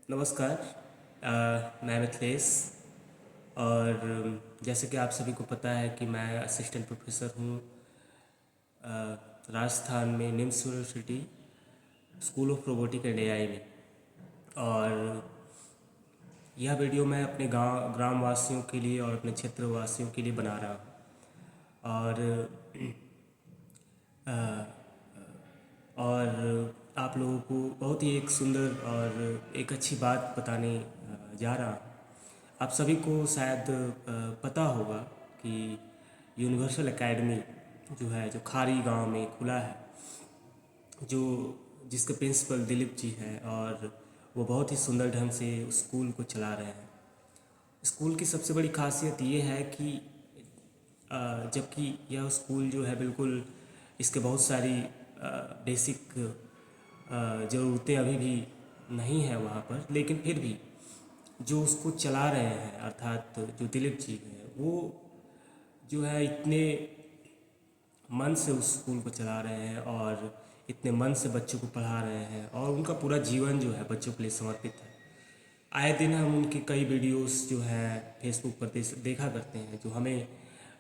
नमस्कार। मैं मिथिलेश। और जैसे कि आप सभी को पता है कि मैं असिस्टेंट प्रोफेसर हूँ राजस्थान में NIMS university school of robotic and AI में। और यह वीडियो मैं अपने गांव ग्राम वासियों के लिए और अपने क्षेत्र वासियों के लिए बना रहा हूँ। और और आप लोगों को बहुत ही एक सुंदर और एक अच्छी बात बताने जा रहा हूँ। आप सभी को शायद पता होगा कि यूनिवर्सल एकेडमी जो है, जो खारी गांव में खुला है, जो जिसके प्रिंसिपल दिलीप जी हैं, और वो बहुत ही सुंदर ढंग से उस स्कूल को चला रहे हैं। स्कूल की सबसे बड़ी खासियत ये है कि जबकि यह स्कूल जो है बिल्कुल, इसके बहुत सारी बेसिक ज़रूरतें अभी भी नहीं है वहाँ पर, लेकिन फिर भी जो उसको चला रहे हैं, अर्थात जो दिलीप जी हैं, वो जो है इतने मन से उस स्कूल को चला रहे हैं और इतने मन से बच्चों को पढ़ा रहे हैं, और उनका पूरा जीवन जो है बच्चों के लिए समर्पित है। आए दिन हम उनके कई वीडियोस जो हैं फेसबुक पर देखा करते हैं, जो हमें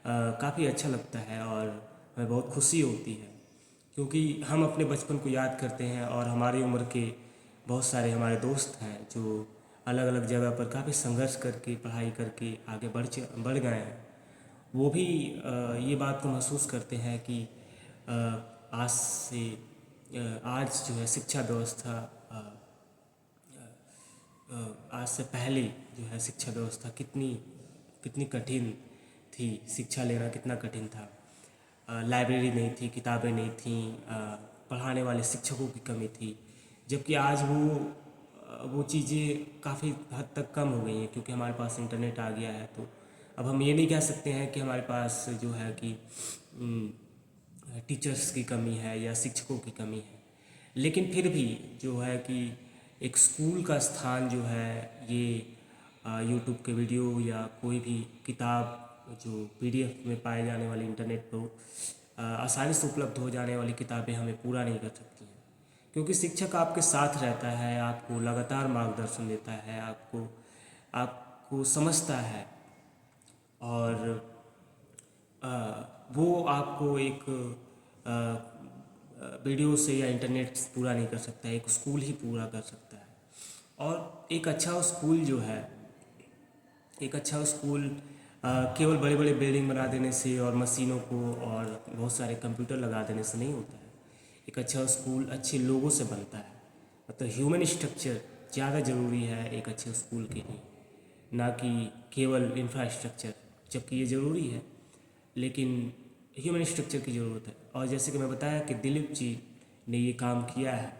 काफ़ी अच्छा लगता है और हमें बहुत खुशी होती है, क्योंकि हम अपने बचपन को याद करते हैं और हमारी उम्र के बहुत सारे हमारे दोस्त हैं जो अलग अलग जगह पर काफ़ी संघर्ष करके पढ़ाई करके आगे बढ़ गए हैं। वो भी ये बात को महसूस करते हैं कि आज से आज जो है शिक्षा व्यवस्था आज से पहले जो है शिक्षा व्यवस्था कितनी कितनी कठिन थी, शिक्षा लेना कितना कठिन था। लाइब्रेरी नहीं थी, किताबें नहीं थीं, पढ़ाने वाले शिक्षकों की कमी थी। जबकि आज वो चीज़ें काफ़ी हद तक कम हो गई हैं, क्योंकि हमारे पास इंटरनेट आ गया है। तो अब हम ये नहीं कह सकते हैं कि हमारे पास जो है कि टीचर्स की कमी है या शिक्षकों की कमी है। लेकिन फिर भी जो है कि एक स्कूल का स्थान जो है, ये यूट्यूब के वीडियो या कोई भी किताब जो पीडीएफ में पाए जाने वाली, इंटरनेट पर आसानी से उपलब्ध हो जाने वाली किताबें हमें पूरा नहीं कर सकती हैं। क्योंकि शिक्षक आपके साथ रहता है, आपको लगातार मार्गदर्शन देता है, आपको आपको समझता है, और वो आपको एक वीडियो से या इंटरनेट से पूरा नहीं कर सकता है, एक स्कूल ही पूरा कर सकता है। और एक अच्छा स्कूल जो है, एक अच्छा स्कूल केवल बड़े बड़े बिल्डिंग बना देने से और मशीनों को और बहुत सारे कंप्यूटर लगा देने से नहीं होता है। एक अच्छा स्कूल अच्छे लोगों से बनता है। मतलब ह्यूमन स्ट्रक्चर ज़्यादा ज़रूरी है एक अच्छे स्कूल के लिए, ना कि केवल इंफ्रास्ट्रक्चर। जबकि ये ज़रूरी है, लेकिन ह्यूमन स्ट्रक्चर की ज़रूरत है। और जैसे कि मैं बताया कि दिलीप जी ने ये काम किया है,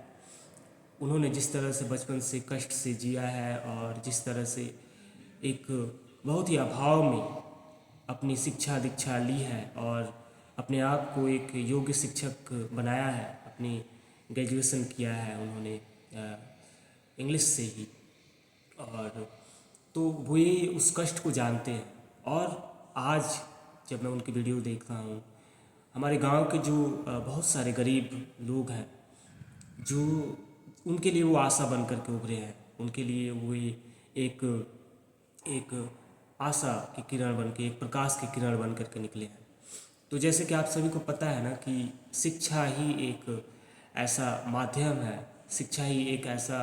उन्होंने जिस तरह से बचपन से कष्ट से जिया है और जिस तरह से एक बहुत ही अभाव में अपनी शिक्षा दीक्षा ली है और अपने आप को एक योग्य शिक्षक बनाया है, अपनी ग्रेजुएशन किया है उन्होंने इंग्लिश से ही। और तो वो ये उस कष्ट को जानते हैं। और आज जब मैं उनकी वीडियो देखता हूँ, हमारे गांव के जो बहुत सारे गरीब लोग हैं, जो उनके लिए वो आशा बन कर के उभरे हैं, उनके लिए वो ये एक एक आशा की किरण बन के, एक प्रकाश की किरण बन कर के निकले हैं। तो जैसे कि आप सभी को पता है ना कि शिक्षा ही एक ऐसा माध्यम है, शिक्षा ही एक ऐसा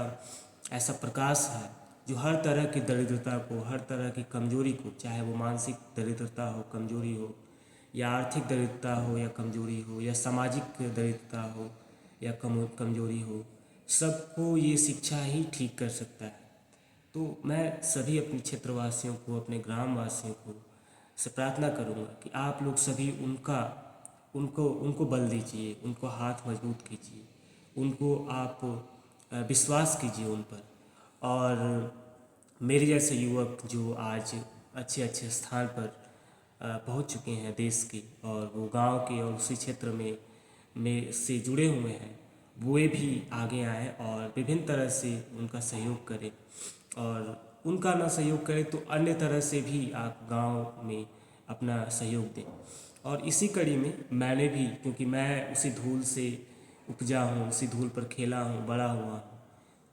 ऐसा प्रकाश है जो हर तरह की दरिद्रता को, हर तरह की कमजोरी को, चाहे वो मानसिक दरिद्रता हो, कमजोरी हो, या आर्थिक दरिद्रता हो या कमजोरी हो, या सामाजिक दरिद्रता हो या कमजोरी हो, सबको ये शिक्षा ही ठीक कर सकता है। तो मैं सभी अपने क्षेत्रवासियों को, अपने ग्रामवासियों को से प्रार्थना करूँगा कि आप लोग सभी उनको उनको बल दीजिए, उनको हाथ मजबूत कीजिए, उनको आप विश्वास कीजिए उन पर। और मेरे जैसे युवक जो आज अच्छे अच्छे स्थान पर पहुंच चुके हैं देश के, और वो गांव के और उसी क्षेत्र में से जुड़े हुए हैं, वो भी आगे आएँ और विभिन्न तरह से उनका सहयोग करें। और उनका ना सहयोग करें तो अन्य तरह से भी आप गांव में अपना सहयोग दें। और इसी कड़ी में मैंने भी, क्योंकि मैं उसी धूल से उपजा हूँ, उसी धूल पर खेला हूँ, बड़ा हुआ हूँ,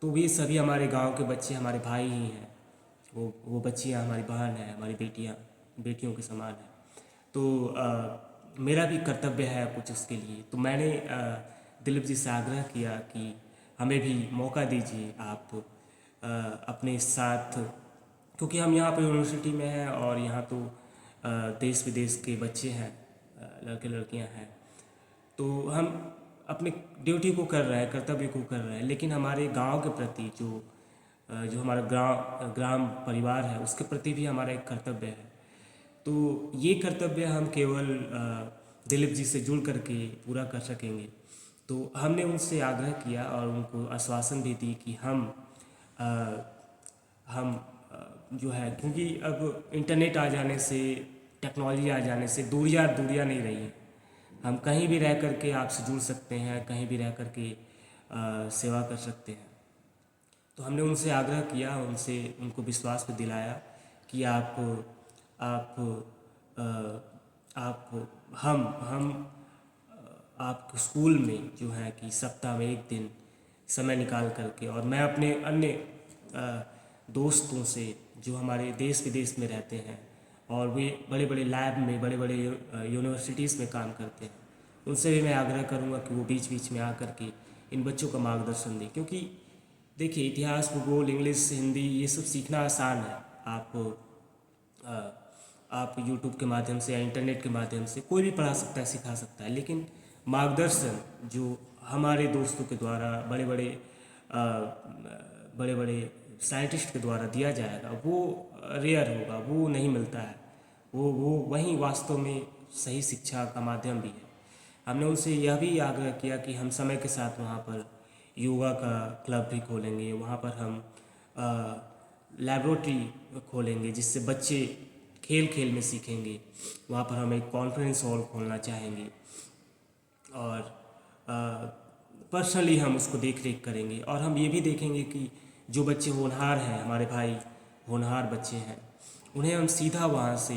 तो ये सभी हमारे गांव के बच्चे हमारे भाई ही हैं। वो बच्चियां हमारी बहन हैं, हमारी बेटियों के समान हैं। तो मेरा भी कर्तव्य है कुछ उसके लिए। तो मैंने दिलीप जी से आग्रह किया कि हमें भी मौका दीजिए आप अपने साथ, क्योंकि हम यहाँ पर यूनिवर्सिटी में हैं और यहाँ तो देश विदेश के बच्चे हैं, लड़के लड़कियाँ हैं। तो हम अपने ड्यूटी को कर रहे हैं, कर्तव्य को कर रहे हैं, लेकिन हमारे गांव के प्रति जो हमारा ग्राम परिवार है उसके प्रति भी हमारा एक कर्तव्य है। तो ये कर्तव्य हम केवल दिलीप जी से जुड़ करके पूरा कर सकेंगे। तो हमने उनसे आग्रह किया और उनको आश्वासन भी दी कि अ, हम जो है, क्योंकि अब इंटरनेट आ जाने से, टेक्नोलॉजी आ जाने से दूरियां नहीं रही हैं। हम कहीं भी रह करके आपसे जुड़ सकते हैं, कहीं भी रह करके सेवा कर सकते हैं। तो हमने उनसे आग्रह किया, उनको विश्वास पे दिलाया कि आप आप हम आप स्कूल में जो है कि सप्ताह में एक दिन समय निकाल करके, और मैं अपने अन्य दोस्तों से जो हमारे देश विदेश में रहते हैं और वे बड़े बड़े लैब में, बड़े बड़े यूनिवर्सिटीज़ में काम करते हैं, उनसे भी मैं आग्रह करूंगा कि वो बीच बीच में आकर के इन बच्चों का मार्गदर्शन दें। क्योंकि देखिए, इतिहास, भूगोल, इंग्लिश, हिंदी ये सब सीखना आसान है। आप यूट्यूब के माध्यम से या इंटरनेट के माध्यम से कोई भी पढ़ा सकता है, सिखा सकता है, लेकिन मार्गदर्शन जो हमारे दोस्तों के द्वारा, बड़े बड़े साइंटिस्ट के द्वारा दिया जाएगा, वो रेयर होगा, वो नहीं मिलता है। वो वही वास्तव में सही शिक्षा का माध्यम भी है। हमने उनसे यह भी आग्रह किया कि हम समय के साथ वहाँ पर योगा का क्लब भी खोलेंगे, वहाँ पर हम लैबोरेटरी खोलेंगे जिससे बच्चे खेल खेल में सीखेंगे। वहाँ पर हम एक कॉन्फ्रेंस हॉल खोलना चाहेंगे और पर्सनली हम उसको देख रेख करेंगे। और हम ये भी देखेंगे कि जो बच्चे होनहार हैं, हमारे भाई होनहार बच्चे हैं, उन्हें हम सीधा वहाँ से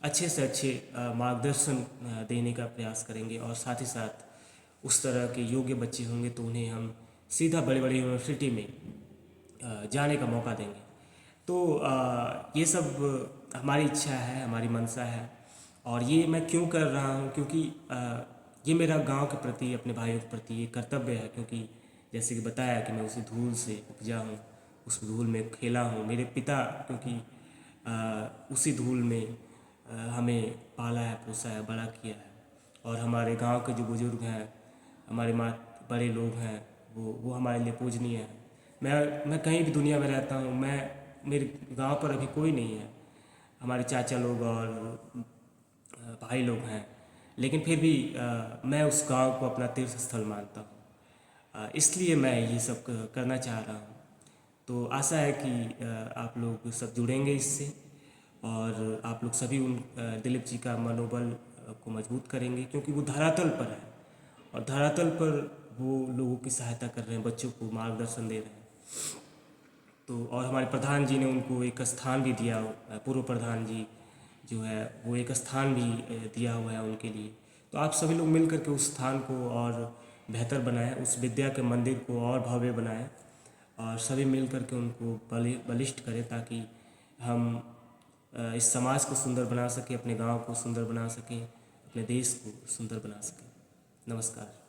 अच्छे मार्गदर्शन देने का प्रयास करेंगे। और साथ ही साथ उस तरह के योग्य बच्चे होंगे तो उन्हें हम सीधा बड़े बड़े यूनिवर्सिटी में जाने का मौका देंगे। तो ये सब हमारी इच्छा है, हमारी मंशा है। और ये मैं क्यों कर रहा हूँ, क्योंकि ये मेरा गांव के प्रति, अपने भाइयों के प्रति ये कर्तव्य है। क्योंकि जैसे कि बताया कि मैं उसी धूल से उपजा हूँ, उस धूल में खेला हूँ। मेरे पिता क्योंकि उसी धूल में हमें पाला है, पोसा है, बड़ा किया है। और हमारे गांव के जो बुजुर्ग हैं, हमारे बड़े लोग हैं, वो हमारे लिए पूजनीय हैं। मैं कहीं भी दुनिया में रहता हूँ, मेरे गांव पर अभी कोई नहीं है, हमारे चाचा लोग और भाई लोग हैं, लेकिन फिर भी मैं उस गांव को अपना तीर्थ स्थल मानता हूँ। इसलिए मैं ये सब करना चाह रहा हूँ। तो आशा है कि आप लोग सब जुड़ेंगे इससे, और आप लोग सभी उन दिलीप जी का मनोबल को मजबूत करेंगे, क्योंकि वो धरातल पर है और धरातल पर वो लोगों की सहायता कर रहे हैं, बच्चों को मार्गदर्शन दे रहे हैं। तो और हमारे प्रधान जी ने उनको एक स्थान भी दिया, पूर्व प्रधान जी जो है वो एक स्थान भी दिया हुआ है उनके लिए। तो आप सभी लोग मिल करके उस स्थान को और बेहतर बनाएं, उस विद्या के मंदिर को और भव्य बनाएं, और सभी मिल करके उनको बलिष्ठ करें, ताकि हम इस समाज को सुंदर बना सकें, अपने गांव को सुंदर बना सकें, अपने देश को सुंदर बना सकें। नमस्कार।